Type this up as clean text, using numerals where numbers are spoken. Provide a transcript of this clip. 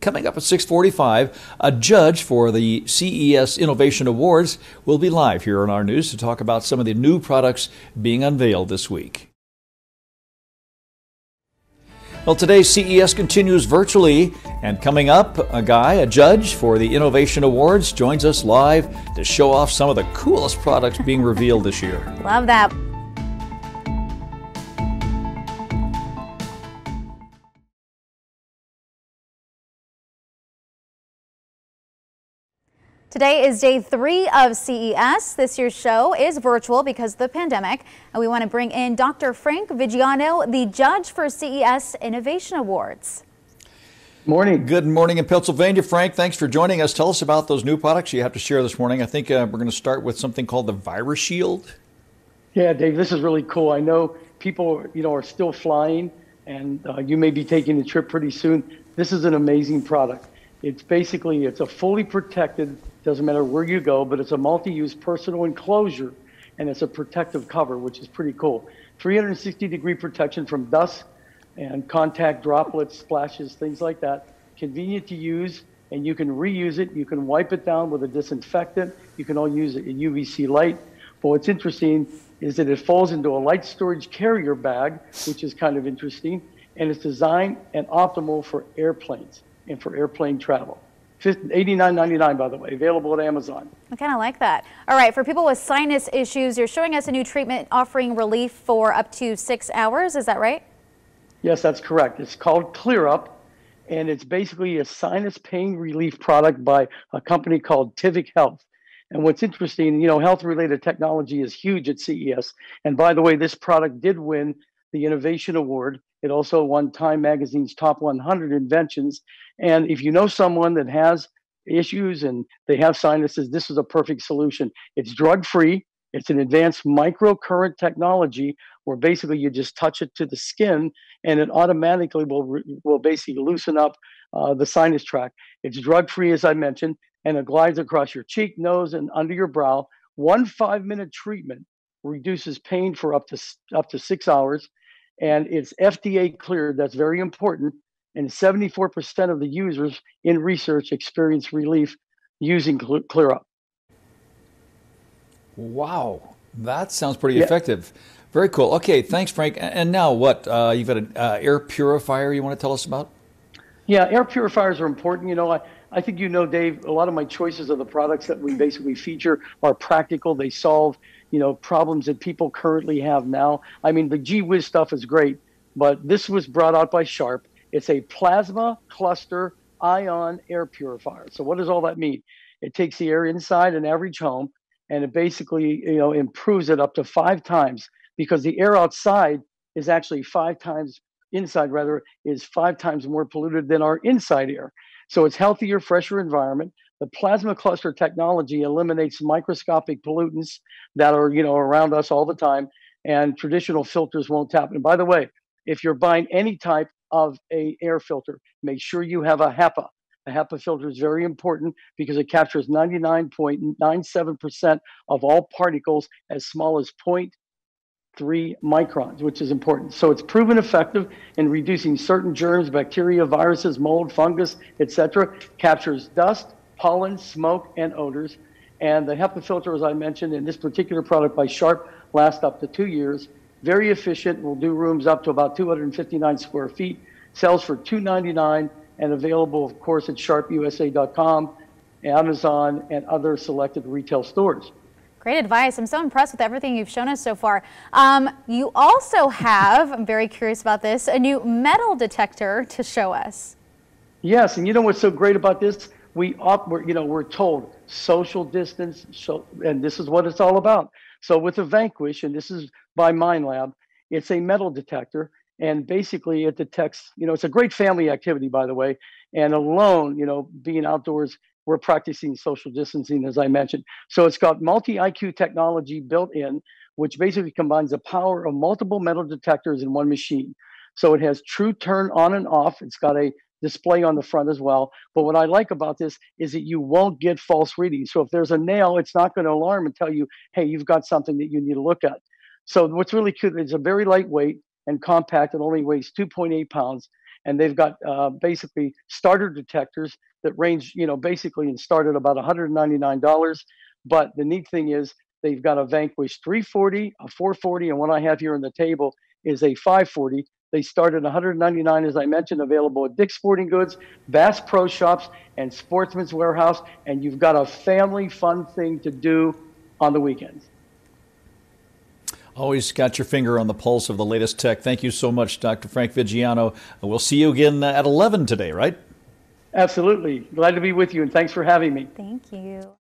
coming up at 6:45, a judge for the CES Innovation Awards will be live here on our news to talk about some of the new products being unveiled this week. Well, today's CES continues virtually, and coming up, a judge for the Innovation Awards, joins us live to show off some of the coolest products being revealed this year. Love that. Today is day 3 of CES. This year's show is virtual because of the pandemic, and we want to bring in Dr. Frank Vigiano, the judge for CES Innovation Awards. Morning. Good morning in Pennsylvania, Frank. Thanks for joining us. Tell us about those new products you have to share this morning. I think we're going to start with something called the Virus Shield. Yeah, Dave, this is really cool. I know people, are still flying, and you may be taking a trip pretty soon. This is an amazing product. It's a fully protected, doesn't matter where you go, but it's a multi-use personal enclosure, and it's a protective cover, which is pretty cool. 360-degree protection from dust and contact droplets, splashes, things like that. Convenient to use, and you can reuse it. You can wipe it down with a disinfectant. You can all use it in UVC light. But what's interesting is that it falls into a light storage carrier bag, which is kind of interesting, and it's designed and optimal for airplanes and for airplane travel. $89.99, by the way, available at Amazon. I kind of like that. All right, for people with sinus issues, you're showing us a new treatment offering relief for up to 6 hours. Is that right? Yes, that's correct. It's called Clear Up, and it's basically a sinus pain relief product by a company called Tivic Health. And what's interesting, health-related technology is huge at CES. And by the way, this product did win the Innovation Award. It also won Time Magazine's Top 100 Inventions. And if you know someone that has issues and they have sinuses, this is a perfect solution. It's drug-free. It's an advanced microcurrent technology where basically you just touch it to the skin and it automatically will basically loosen up the sinus tract. It's drug-free, as I mentioned, and it glides across your cheek, nose, and under your brow. 1 5-minute treatment reduces pain for up to 6 hours. And it's FDA cleared. That's very important. And 74% of the users in research experience relief using Clear Up. Wow, that sounds pretty effective. Very cool. Okay, thanks, Frank. And now what? You've got an air purifier you want to tell us about? Yeah, air purifiers are important. I think Dave, a lot of my choices of the products that we basically feature are practical. They solve problems that people currently have now. I mean, the Gee Whiz stuff is great, but this was brought out by Sharp. It's a plasma cluster ion air purifier. So what does all that mean? It takes the air inside an average home, and it basically, improves it up to 5 times, because the air outside is actually 5 times, inside rather, is 5 times more polluted than our inside air. So it's healthier, fresher environment. The plasma cluster technology eliminates microscopic pollutants that are, around us all the time, and traditional filters won't tap. And by the way, if you're buying any type of a air filter, make sure you have a HEPA. A HEPA filter is very important because it captures 99.97% of all particles as small as 0.3 microns, which is important. So it's proven effective in reducing certain germs, bacteria, viruses, mold, fungus, etc. Captures dust, pollen, smoke, and odors. And the HEPA filter, as I mentioned, in this particular product by Sharp, lasts up to 2 years. Very efficient. Will do rooms up to about 259 square feet. Sells for $299 and available, of course, at sharpusa.com, Amazon, and other selected retail stores. Great advice. I'm so impressed with everything you've shown us so far. You also have, I'm very curious about this, a new metal detector to show us. Yes, and what's so great about this? We're told social distance, and this is what it's all about. So with the Vanquish, and this is by MindLab, it's a metal detector, and basically it detects, it's a great family activity, by the way, and alone, being outdoors, we're practicing social distancing, as I mentioned. So it's got multi-IQ technology built in, which basically combines the power of multiple metal detectors in one machine. So it has true turn on and off. It's got a display on the front as well. But what I like about this is that you won't get false readings. So if there's a nail, it's not going to alarm and tell you, hey, you've got something that you need to look at. So what's really cute is it's a very lightweight and compact. It only weighs 2.8 pounds. and they've got basically starter detectors that range, basically and start at about $199. But the neat thing is they've got a Vanquish 340, a 440, and what I have here on the table is a 540. They start at $199, as I mentioned, available at Dick's Sporting Goods, Bass Pro Shops, and Sportsman's Warehouse. And you've got a family fun thing to do on the weekends. Always got your finger on the pulse of the latest tech. Thank you so much, Dr. Frank Vigiano. We'll see you again at 11 today, right? Absolutely. Glad to be with you, and thanks for having me. Thank you.